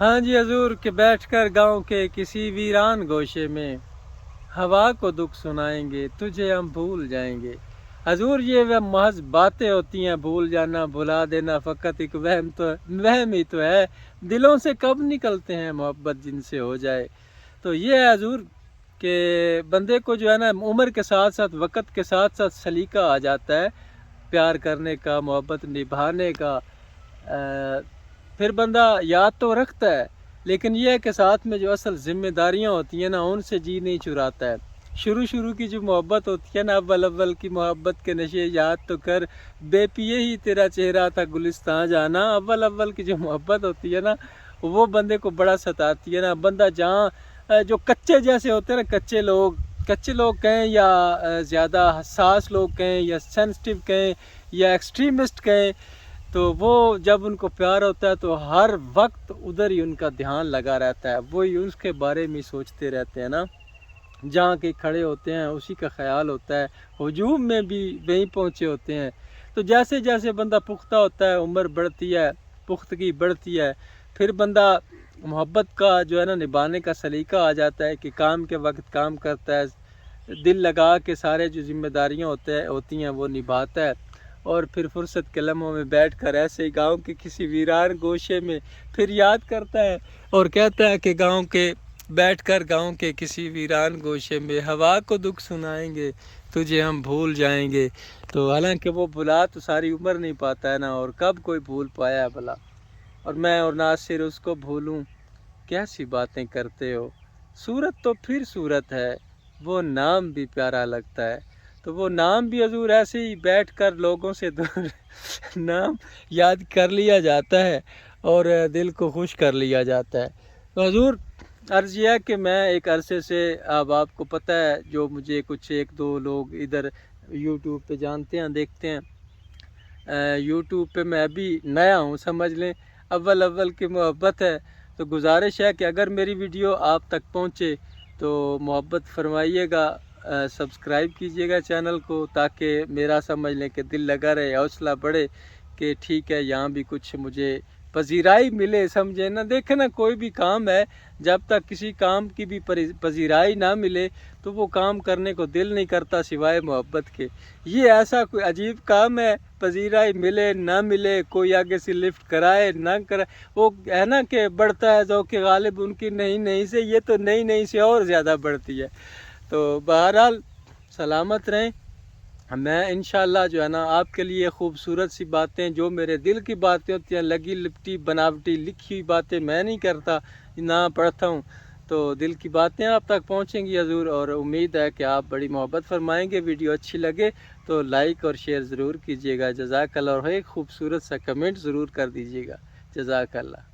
ہاں جی حضور کہ بیٹھ کر گاؤں کے کسی ویران گوشے میں ہوا کو دکھ سنائیں گے، تجھے ہم بھول جائیں گے۔ حضور یہ وہ محض باتیں ہوتی ہیں، بھول جانا بھلا دینا فقط ایک وہم ہی تو ہے، دلوں سے کب نکلتے ہیں محبت جن سے ہو جائے۔ تو یہ ہے حضور کہ بندے کو جو ہے نا عمر کے ساتھ ساتھ وقت کے ساتھ ساتھ سلیقہ آ جاتا ہے پیار کرنے کا، محبت نبھانے کا۔ پھر بندہ یاد تو رکھتا ہے، لیکن یہ ہے کہ ساتھ میں جو اصل ذمہ داریاں ہوتی ہیں نا ان سے جی نہیں چراتا ہے۔ شروع کی جو محبت ہوتی ہے نا، اول کی محبت کے نشے یاد تو کر، بے پیے ہی تیرا چہرہ تھا گلستان جانا۔ اول کی جو محبت ہوتی ہے نا وہ بندے کو بڑا ستاتی ہے نا۔ بندہ جہاں جو کچے جیسے ہوتے ہیں نا، کچے لوگ کہیں یا زیادہ حساس لوگ کہیں یا سینسٹیو کہیں یا ایکسٹریمسٹ کہیں، تو وہ جب ان کو پیار ہوتا ہے تو ہر وقت ادھر ہی ان کا دھیان لگا رہتا ہے، وہی اس کے بارے میں سوچتے رہتے ہیں نا، جہاں کے کھڑے ہوتے ہیں اسی کا خیال ہوتا ہے، ہجوم میں بھی وہیں پہنچے ہوتے ہیں۔ تو جیسے جیسے بندہ پختہ ہوتا ہے، عمر بڑھتی ہے، پختگی بڑھتی ہے، پھر بندہ محبت کا جو ہے نا نبھانے کا سلیقہ آ جاتا ہے کہ کام کے وقت کام کرتا ہے، دل لگا کے سارے جو ذمہ داریاں ہوتی ہیں وہ نبھاتا ہے، اور پھر فرصت کے لمحوں میں بیٹھ کر ایسے ہی گاؤں کے کسی ویران گوشے میں پھر یاد کرتا ہے اور کہتا ہے کہ بیٹھ کر گاؤں کے کسی ویران گوشے میں ہوا کو دکھ سنائیں گے، تجھے ہم بھول جائیں گے۔ تو حالانکہ وہ بھلا تو ساری عمر نہیں پاتا ہے نا، اور کب کوئی بھول پایا ہے بھلا، اور میں اور ناصر اس کو بھولوں، کیسی باتیں کرتے ہو۔ صورت تو پھر صورت ہے، وہ نام بھی پیارا لگتا ہے۔ تو وہ نام بھی حضور ایسے ہی بیٹھ کر لوگوں سے دور نام یاد کر لیا جاتا ہے اور دل کو خوش کر لیا جاتا ہے۔ تو حضور عرض یہ ہے کہ میں ایک عرصے سے، اب آپ کو پتہ ہے جو مجھے کچھ ایک دو لوگ ادھر یوٹیوب پہ جانتے ہیں دیکھتے ہیں، یوٹیوب پہ میں بھی نیا ہوں سمجھ لیں، اول کی محبت ہے۔ تو گزارش ہے کہ اگر میری ویڈیو آپ تک پہنچے تو محبت فرمائیے گا، سبسکرائب کیجئے گا چینل کو، تاکہ میرا سمجھ لیں کہ دل لگا رہے، حوصلہ بڑھے کہ ٹھیک ہے یہاں بھی کچھ مجھے پذیرائی ملے، سمجھے نا۔ دیکھیں نا کوئی بھی کام ہے، جب تک کسی کام کی بھی پذیرائی نہ ملے تو وہ کام کرنے کو دل نہیں کرتا سوائے محبت کے۔ یہ ایسا کوئی عجیب کام ہے، پذیرائی ملے نہ ملے، کوئی آگے سے لفٹ کرائے نہ کرائے، وہ ہے نا کہ بڑھتا ہے ذوق غالب ان کی نہیں سے، یہ تو نہیں سے اور زیادہ بڑھتی ہے۔ تو بہرحال سلامت رہیں۔ میں انشاءاللہ جو ہے نا آپ کے لیے خوبصورت سی باتیں، جو میرے دل کی باتیں ہوتی ہیں، لگی لپٹی بناوٹی لکھی ہوئی باتیں میں نہیں کرتا، نہ پڑھتا ہوں، تو دل کی باتیں آپ تک پہنچیں گی حضور، اور امید ہے کہ آپ بڑی محبت فرمائیں گے۔ ویڈیو اچھی لگے تو لائک اور شیئر ضرور کیجیے گا، جزاک اللہ، اور ایک خوبصورت سا کمنٹ ضرور کر دیجیے گا، جزاک اللہ۔